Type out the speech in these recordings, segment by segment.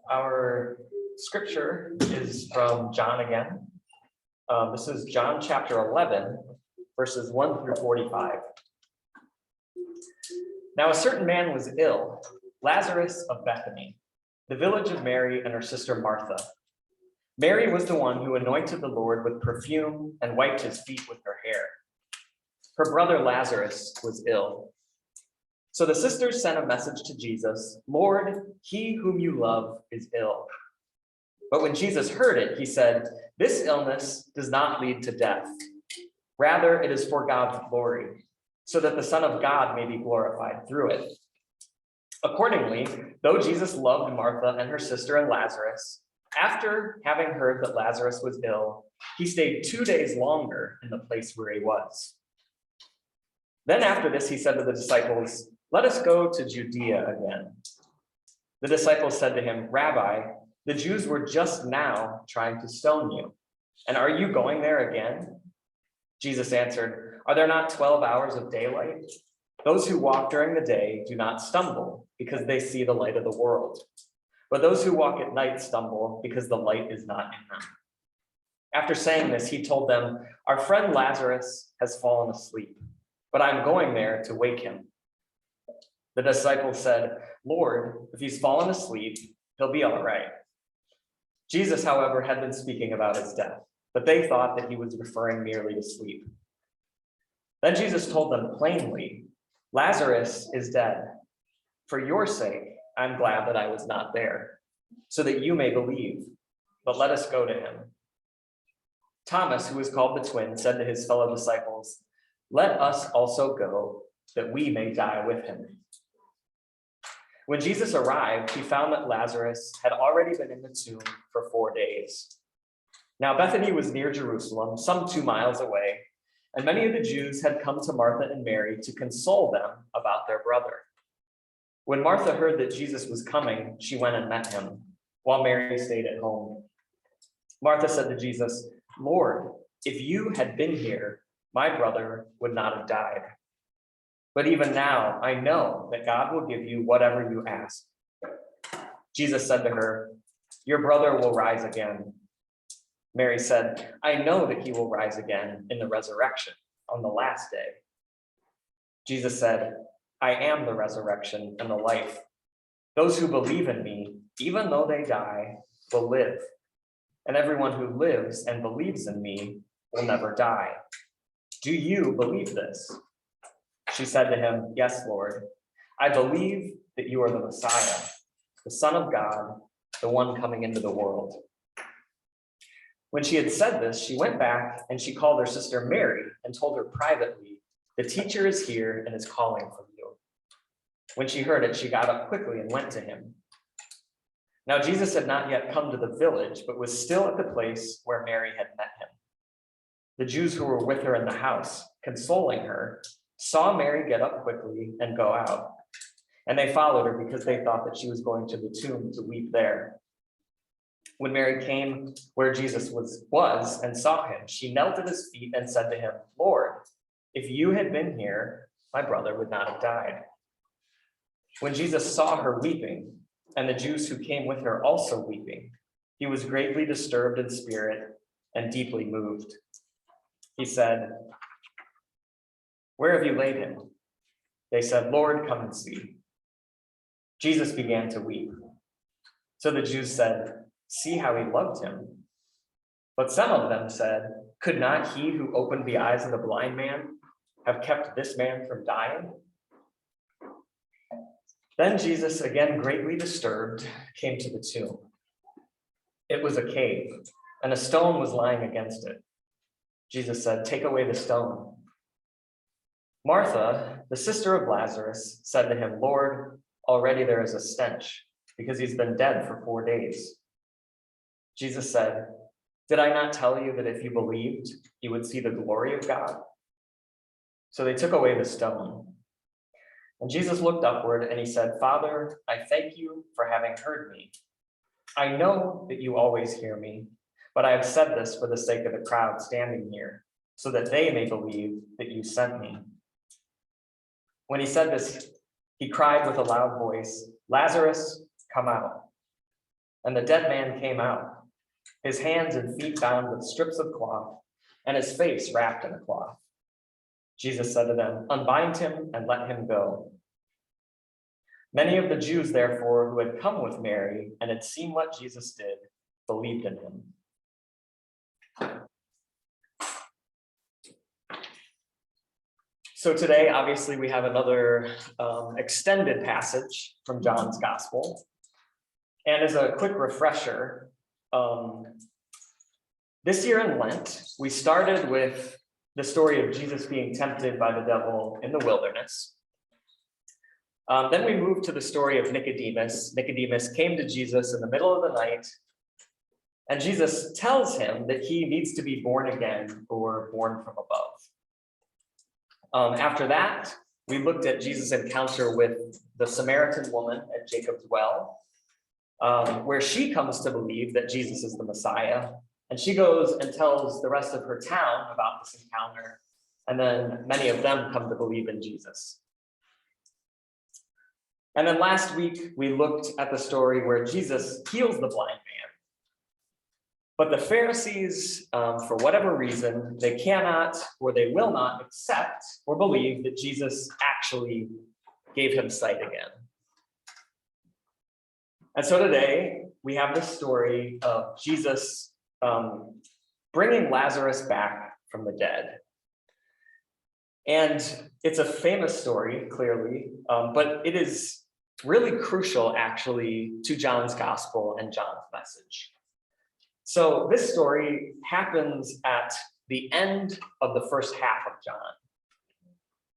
Our scripture is from John again. This is John chapter 11, verses 1 through 45. Now a certain man was ill, Lazarus of Bethany, the village of Mary and her sister Martha. Mary was the one who anointed the Lord with perfume and wiped his feet with her hair. Her brother Lazarus was ill. So the sisters sent a message to Jesus, "Lord, he whom you love is ill." But when Jesus heard it, he said, "This illness does not lead to death. Rather, it is for God's glory, so that the Son of God may be glorified through it." Accordingly, though Jesus loved Martha and her sister and Lazarus, after having heard that Lazarus was ill, he stayed 2 days longer in the place where he was. Then after this, he said to the disciples, "Let us go to Judea again." The disciples said to him, "Rabbi, the Jews were just now trying to stone you, and are you going there again?" Jesus answered, "Are there not 12 hours of daylight? Those who walk during the day do not stumble because they see the light of the world. But those who walk at night stumble because the light is not in them." After saying this, he told them, "Our friend Lazarus has fallen asleep, but I'm going there to wake him." The disciples said, "Lord, if he's fallen asleep, he'll be all right." Jesus, however, had been speaking about his death, but they thought that he was referring merely to sleep. Then Jesus told them plainly, "Lazarus is dead. For your sake, I'm glad that I was not there, so that you may believe. But let us go to him." Thomas, who was called the twin, said to his fellow disciples, "Let us also go, that we may die with him." When Jesus arrived, he found that Lazarus had already been in the tomb for 4 days. Now Bethany was near Jerusalem, some 2 miles away, and many of the Jews had come to Martha and Mary to console them about their brother. When Martha heard that Jesus was coming, she went and met him, while Mary stayed at home. Martha said to Jesus, "Lord, if you had been here, my brother would not have died. But even now, I know that God will give you whatever you ask." Jesus said to her, "Your brother will rise again." Mary said, "I know that he will rise again in the resurrection on the last day." Jesus said, "I am the resurrection and the life. Those who believe in me, even though they die, will live. And everyone who lives and believes in me will never die. Do you believe this?" She said to him, "Yes, Lord. I believe that you are the Messiah, the Son of God, the one coming into the world." When she had said this, she went back and she called her sister Mary and told her privately, "The teacher is here and is calling for you." When she heard it, she got up quickly and went to him. Now Jesus had not yet come to the village, but was still at the place where Mary had met him. The Jews who were with her in the house, consoling her, saw Mary get up quickly and go out. And they followed her because they thought that she was going to the tomb to weep there. When Mary came where Jesus was and saw him, she knelt at his feet and said to him, "Lord, if you had been here, my brother would not have died." When Jesus saw her weeping, and the Jews who came with her also weeping, he was greatly disturbed in spirit and deeply moved. He said, "Where have you laid him?" They said, "Lord, come and see." Jesus began to weep. So the Jews said, "See how he loved him." But some of them said, "Could not he who opened the eyes of the blind man have kept this man from dying?" Then Jesus, again greatly disturbed, came to the tomb. It was a cave, and a stone was lying against it. Jesus said, "Take away the stone." Martha, the sister of Lazarus, said to him, "Lord, already there is a stench, because he's been dead for 4 days." Jesus said, "Did I not tell you that if you believed, you would see the glory of God?" So they took away the stone. And Jesus looked upward and he said, "Father, I thank you for having heard me. I know that you always hear me, but I have said this for the sake of the crowd standing here, so that they may believe that you sent me." When he said this, he cried with a loud voice, "Lazarus, come out." and the dead man came out, his hands and feet bound with strips of cloth, and his face wrapped in a cloth. Jesus said to them, "Unbind him and let him go." Many of the Jews, therefore, who had come with Mary and had seen what Jesus did, believed in him. So today, obviously, we have another extended passage from John's Gospel. And as a quick refresher, this year in Lent, we started with the story of Jesus being tempted by the devil in the wilderness. Then we moved to the story of Nicodemus. Nicodemus came to Jesus in the middle of the night, and Jesus tells him that he needs to be born again or born from above. After that, we looked at Jesus' encounter with the Samaritan woman at Jacob's well, where she comes to believe that Jesus is the Messiah. And she goes and tells the rest of her town about this encounter. And then many of them come to believe in Jesus. And then last week, we looked at the story where Jesus heals the blind man. But the Pharisees, for whatever reason, they cannot or they will not accept or believe that Jesus actually gave him sight again. And so today, we have this story of Jesus bringing Lazarus back from the dead. And it's a famous story, clearly, but it is really crucial, actually, to John's gospel and John's message. So this story happens at the end of the first half of John.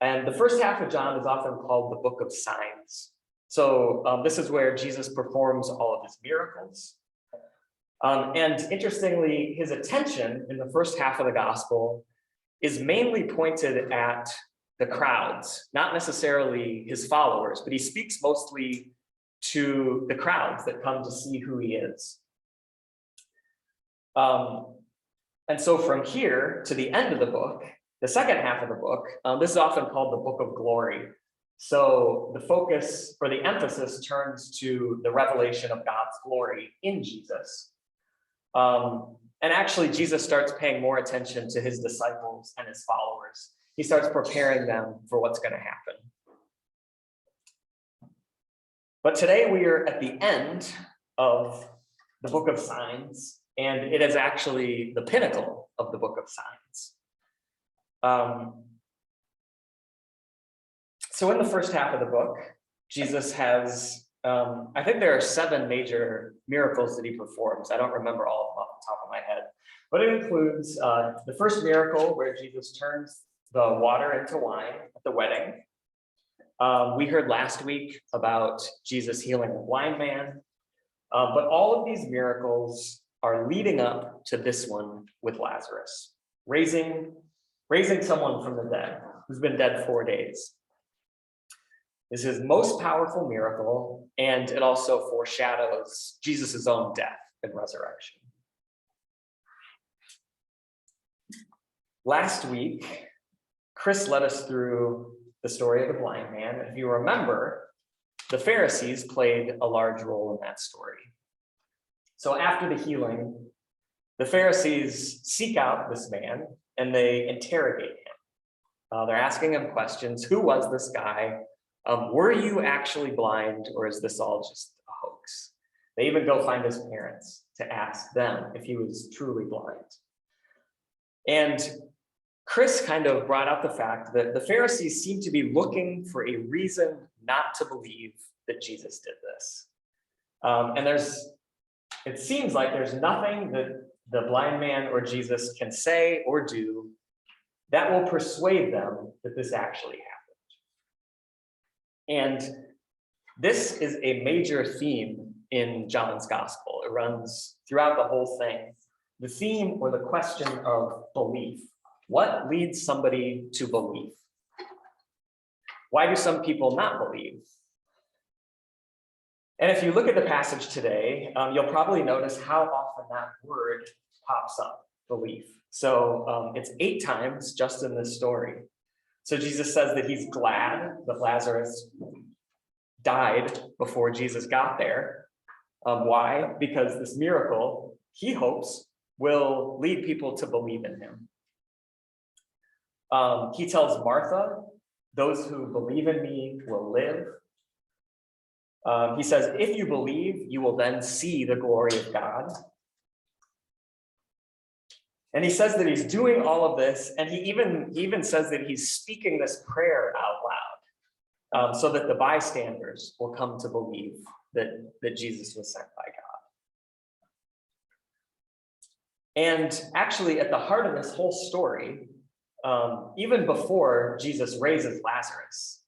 And the first half of John is often called the book of signs. So this is where Jesus performs all of his miracles. And interestingly, his attention in the first half of the gospel is mainly pointed at the crowds, not necessarily his followers, but he speaks mostly to the crowds that come to see who he is. And so from here to the end of the book, the second half of the book, this is often called the book of glory. So the focus or the emphasis turns to the revelation of God's glory in Jesus. And actually, Jesus starts paying more attention to his disciples and his followers. He starts preparing them for what's going to happen. But today we are at the end of the book of signs, and it is actually the pinnacle of the book of signs. So in the first half of the book, Jesus has, I think there are 7 major miracles that he performs. I don't remember all of them off the top of my head, but it includes the first miracle where Jesus turns the water into wine at the wedding. We heard last week about Jesus healing a blind man, but all of these miracles are leading up to this one with Lazarus, raising someone from the dead who's been dead 4 days. This is his most powerful miracle, and it also foreshadows Jesus' own death and resurrection. Last week, Chris led us through the story of the blind man. If you remember, the Pharisees played a large role in that story. So after the healing, the Pharisees seek out this man and they interrogate him. They're asking him questions. Who was this guy? Were you actually blind, or is this all just a hoax? They even go find his parents to ask them if he was truly blind. And Chris kind of brought up the fact that the Pharisees seem to be looking for a reason not to believe that Jesus did this. And it seems like there's nothing that the blind man or Jesus can say or do that will persuade them that this actually happened. And this is a major theme in John's gospel. It runs throughout the whole thing. The theme or the question of belief. What leads somebody to believe? Why do some people not believe? And if you look at the passage today, you'll probably notice how often that word pops up, belief. So it's 8 times just in this story. So Jesus says that he's glad that Lazarus died before Jesus got there. Why? Because this miracle, he hopes, will lead people to believe in him. He tells Martha, those who believe in me will live. He says, if you believe, you will then see the glory of God. And he says that he's doing all of this, and he even says that he's speaking this prayer out loud, so that the bystanders will come to believe that Jesus was sent by God. And actually, at the heart of this whole story, even before Jesus raises Lazarus,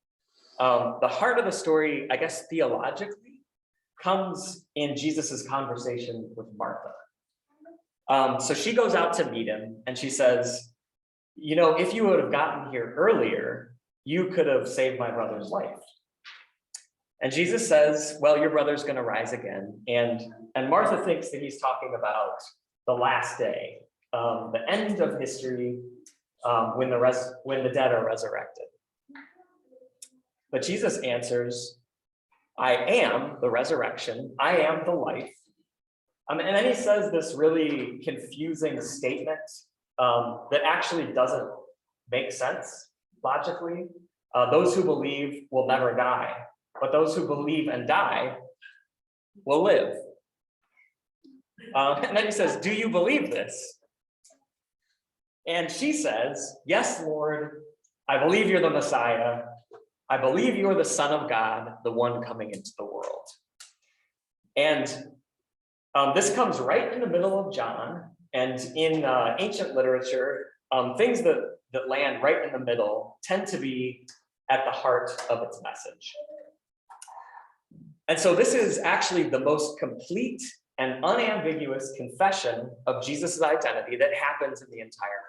the heart of the story, I guess theologically, comes in Jesus's conversation with Martha. So she goes out to meet him, and she says, you know, if you would have gotten here earlier, you could have saved my brother's life. And Jesus says, well, your brother's going to rise again. And Martha thinks that he's talking about the last day, the end of history, when the dead are resurrected. But Jesus answers, I am the resurrection, I am the life. And then he says this really confusing statement that actually doesn't make sense logically. Those who believe will never die, but those who believe and die will live. And then he says, do you believe this? And she says, yes, Lord, I believe you're the Messiah. I believe you're the Son of God, the one coming into the world. And this comes right in the middle of John, and in ancient literature, things that land right in the middle tend to be at the heart of its message. And so this is actually the most complete and unambiguous confession of Jesus' identity that happens in the entire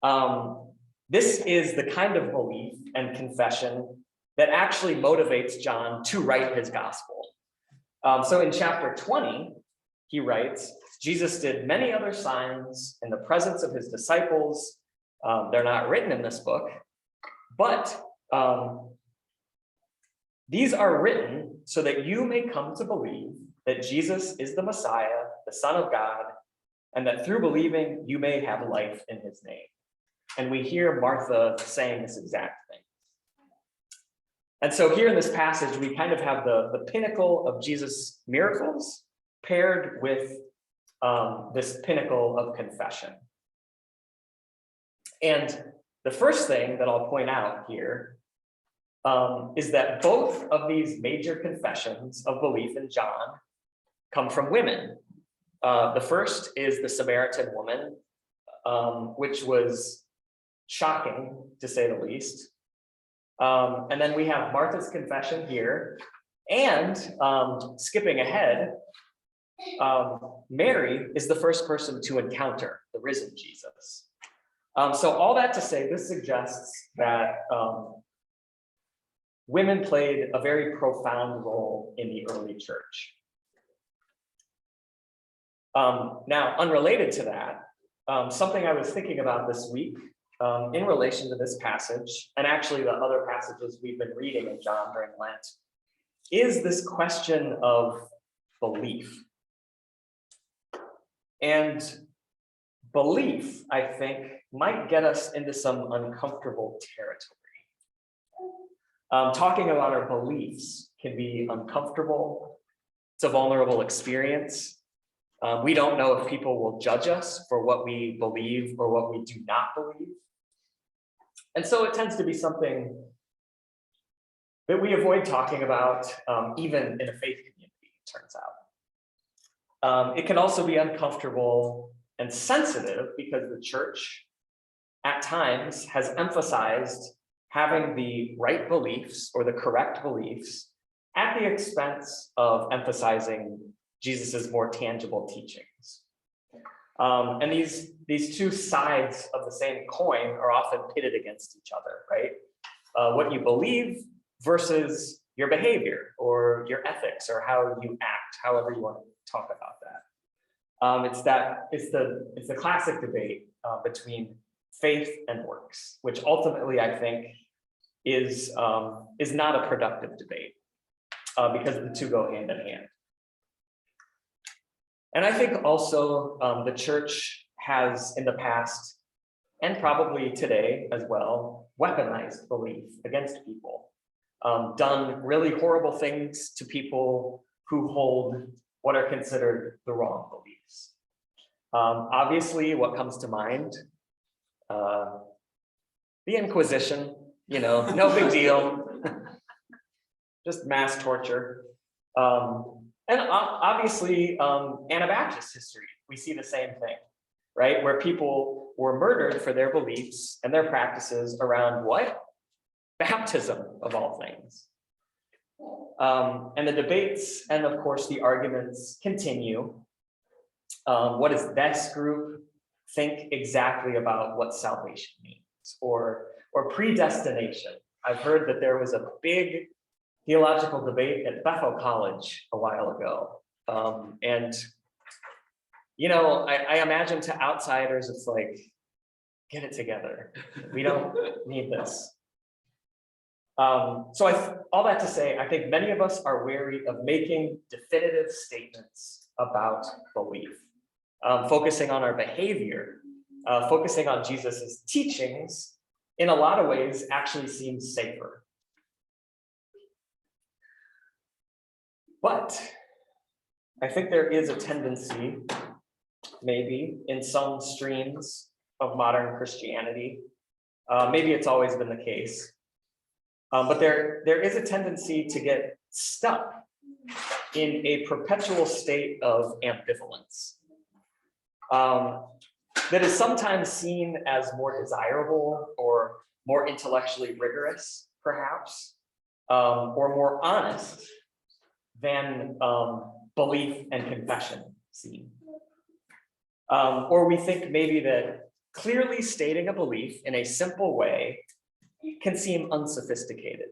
gospel. This is the kind of belief and confession that actually motivates John to write his gospel. So in chapter 20, he writes, Jesus did many other signs in the presence of his disciples. They're not written in this book, but these are written so that you may come to believe that Jesus is the Messiah, the Son of God, and that through believing you may have life in his name. And we hear Martha saying this exact thing. And so here in this passage, we kind of have the pinnacle of Jesus' miracles paired with this pinnacle of confession. And the first thing that I'll point out here is that both of these major confessions of belief in John come from women. The first is the Samaritan woman, which was shocking, to say the least. And then we have Martha's confession here, and skipping ahead, Mary is the first person to encounter the risen Jesus. So all that to say, this suggests that women played a very profound role in the early church. Now, unrelated to that, something I was thinking about this week in relation to this passage, and actually the other passages we've been reading in John during Lent, is this question of belief. And belief, I think, might get us into some uncomfortable territory. Talking about our beliefs can be uncomfortable. It's a vulnerable experience. We don't know if people will judge us for what we believe or what we do not believe. And so it tends to be something that we avoid talking about, even in a faith community, it turns out. It can also be uncomfortable and sensitive because the church, at times, has emphasized having the right beliefs or the correct beliefs at the expense of emphasizing Jesus's more tangible teachings. And these two sides of the same coin are often pitted against each other, right? What you believe versus your behavior or your ethics or how you act, however you want to talk about that. It's the classic debate between faith and works, which ultimately I think is not a productive debate. because the two go hand in hand. And I think also the church has in the past, and probably today as well, weaponized belief against people, done really horrible things to people who hold what are considered the wrong beliefs. Obviously, what comes to mind, the Inquisition, no big deal, just mass torture. And obviously, Anabaptist history, we see the same thing, right? Where people were murdered for their beliefs and their practices around what? Baptism, of all things. And the debates and, of course, the arguments continue. What does this group think exactly about what salvation means? Or predestination. I've heard that there was a big theological debate at Bethel College a while ago. And, I imagine to outsiders, it's like, get it together. We don't need this. So all that to say, I think many of us are wary of making definitive statements about belief, focusing on our behavior, focusing on Jesus's teachings, in a lot of ways actually seems safer. But I think there is a tendency, maybe in some streams of modern Christianity, maybe it's always been the case, but there is a tendency to get stuck in a perpetual state of ambivalence that is sometimes seen as more desirable or more intellectually rigorous, perhaps, or more honest than belief and confession seem. Or we think maybe that clearly stating a belief in a simple way can seem unsophisticated.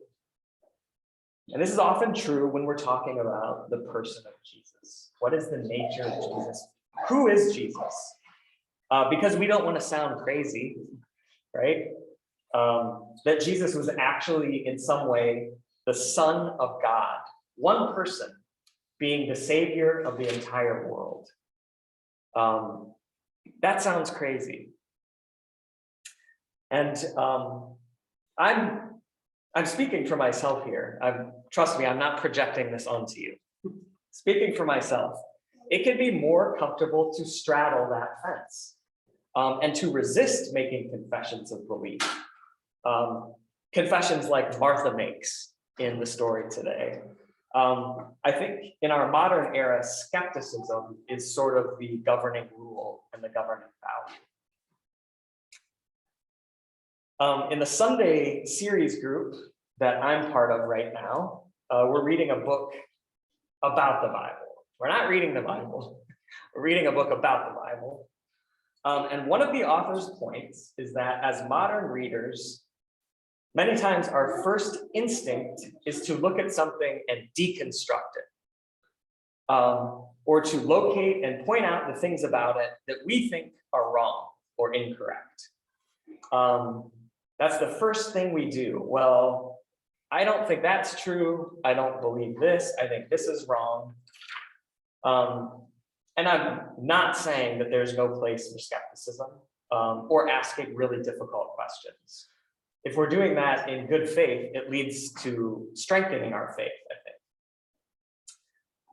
And this is often true when we're talking about the person of Jesus. What is the nature of Jesus? Who is Jesus? Because we don't want to sound crazy, right? That Jesus was actually in some way the Son of God, one person being the Savior of the entire world. That sounds crazy. And I'm speaking for myself here. Trust me, I'm not projecting this onto you. Speaking for myself, it can be more comfortable to straddle that fence and to resist making confessions of belief. Confessions like Martha makes in the story today. I think in our modern era, skepticism is sort of the governing rule and the governing value. In the Sunday series group that I'm part of right now, we're reading a book about the Bible. We're not reading the Bible, we're reading a book about the Bible. And one of the author's points is that as modern readers, many times our first instinct is to look at something and deconstruct it, or to locate and point out the things about it that we think are wrong or incorrect. That's the first thing we do. Well, I don't think that's true. I don't believe this. I think this is wrong. And I'm not saying that there's no place for skepticism or asking really difficult questions. If we're doing that in good faith, it leads to strengthening our faith, I think.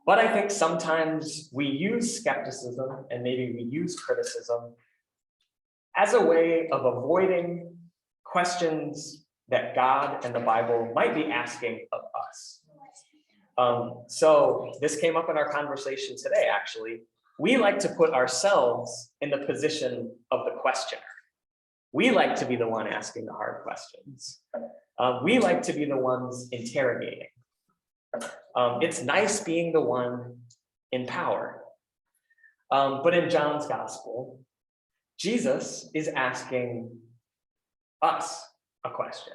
But I think sometimes we use skepticism and maybe we use criticism as a way of avoiding questions that God and the Bible might be asking of us. So this came up in our conversation today, actually. We like to put ourselves in the position of the questioner. We like to be the one asking the hard questions. We like to be the ones interrogating. It's nice being the one in power. But in John's gospel, Jesus is asking us a question.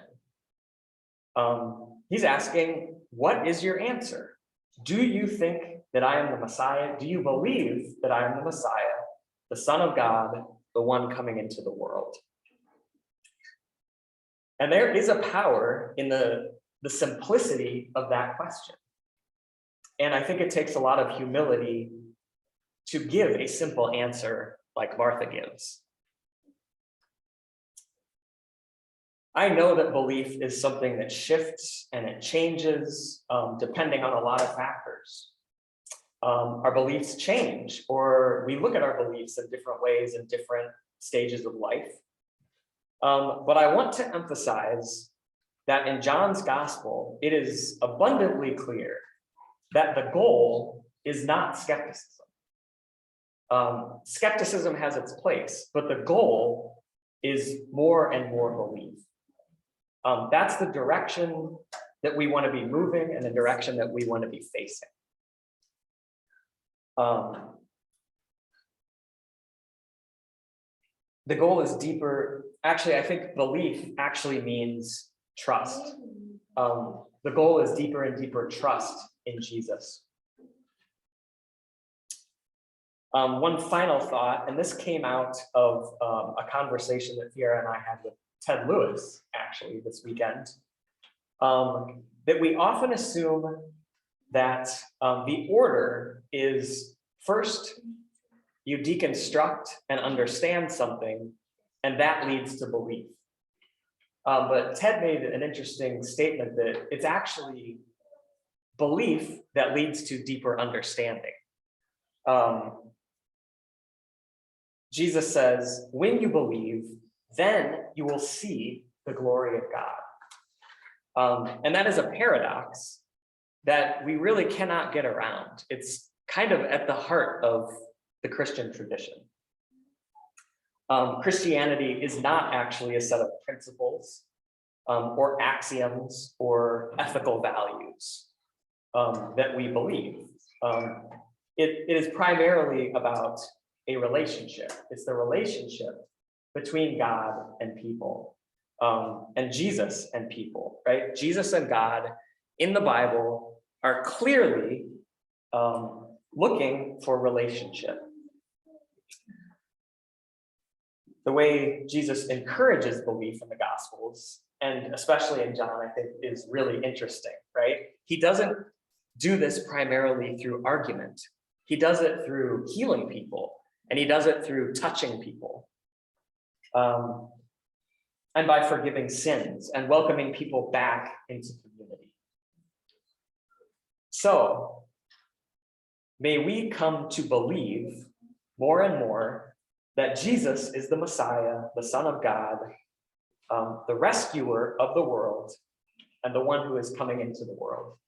He's asking, what is your answer? Do you think that I am the Messiah? Do you believe that I am the Messiah, the Son of God, the one coming into the world? And there is a power in the simplicity of that question. And I think it takes a lot of humility to give a simple answer like Martha gives. I know that belief is something that shifts and it changes depending on a lot of factors. Our beliefs change, or we look at our beliefs in different ways in different stages of life. But I want to emphasize that in John's gospel, it is abundantly clear that the goal is not skepticism. Skepticism has its place, but the goal is more and more belief. That's the direction that we want to be moving and the direction that we want to be facing. The goal is deeper. Actually, I think belief actually means trust. The goal is deeper and deeper trust in Jesus. One final thought, and this came out of a conversation that Fiera and I had with Ted Lewis, actually, this weekend, that we often assume that the order is first you deconstruct and understand something, and that leads to belief. But Ted made an interesting statement that it's actually belief that leads to deeper understanding. Jesus says, when you believe, then you will see the glory of God. And that is a paradox that we really cannot get around. It's kind of at the heart of the Christian tradition. Christianity is not actually a set of principles or axioms or ethical values that we believe. It is primarily about a relationship. It's the relationship between God and people, and Jesus and people, right? Jesus and God in the Bible are clearly looking for relationship. The way Jesus encourages belief in the Gospels, and especially in John, I think is really interesting, right? He doesn't do this primarily through argument. He does it through healing people, and he does it through touching people, and by forgiving sins and welcoming people back into community. So, may we come to believe more and more that Jesus is the Messiah, the Son of God, the rescuer of the world, and the one who is coming into the world.